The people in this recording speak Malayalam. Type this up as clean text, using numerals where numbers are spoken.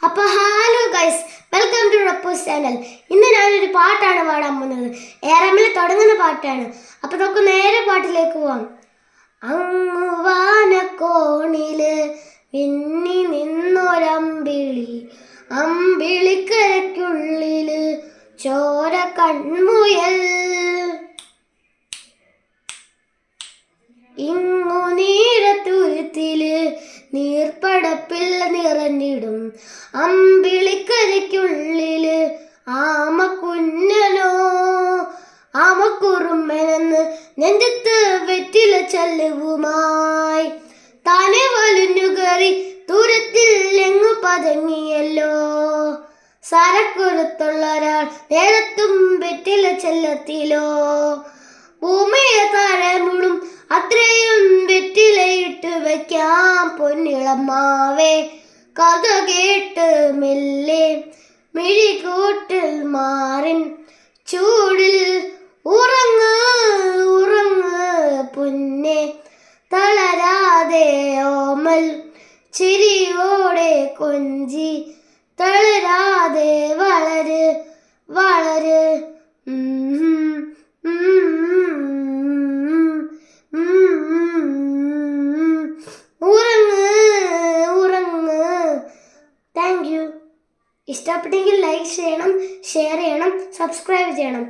അപ്പോൾ ഹലോ ഗൈസ്, വെൽക്കം ടു റപ്പൂസ് ചാനൽ. ഇന്ന് ഞാനൊരു പാട്ടാണ് പാടാൻ പോകുന്നത്. ഏറെമ്മിൽ തുടങ്ങുന്ന പാട്ടാണ്. അപ്പോൾ നമുക്ക് നേരെ പാട്ടിലേക്ക് പോവാം. അങ്ങു വാനക്കോണില് വിണ്ണി നിന്നൊരമ്പിളി, അമ്പിളിക്കരയ്ക്കുള്ളില് ചോര കൺമുയൽ. ഇങ്ങു നീരത്തുരുത്തില് നീർപ്പടപ്പിൽ നിറഞ്ഞിടും അമ്പിളിക്കരയ്ക്കുള്ളില് ആമക്കുഞ്ഞനോ ആമക്കുറുമ്പനെന്ന് നെഞ്ചത്ത് വെറ്റില ചല്ലുവുമായി താനെ വലിഞ്ഞുകറി ദൂരത്തിൽ എങ്ങു പതുങ്ങിയല്ലോ. സരക്കുറത്തുള്ള ഒരാൾ നേരത്തും വെറ്റില ചെല്ലത്തിലോ. ഭൂമിയെ താഴെ മുഴും അത്രയും വെറ്റിലയിട്ട് വയ്ക്കാം പൊന്നിളമാവേ. കഥ കേട്ട് മെല്ലെ മിഴികൂട്ടിൽ മാറിൻ ചൂടിൽ ഉറങ്ങ് ഉറങ്ങ് പൊന്നെ. തളരാതെ ഓമൽ ചിരിയോടെ കൊഞ്ചി തളരാതെ വളര് വളര്. Thank you. ഇഷ്ടപ്പെട്ടെങ്കിൽ ലൈക്ക് ചെയ്യണം, ഷെയർ ചെയ്യണം, സബ്സ്ക്രൈബ് ചെയ്യണം.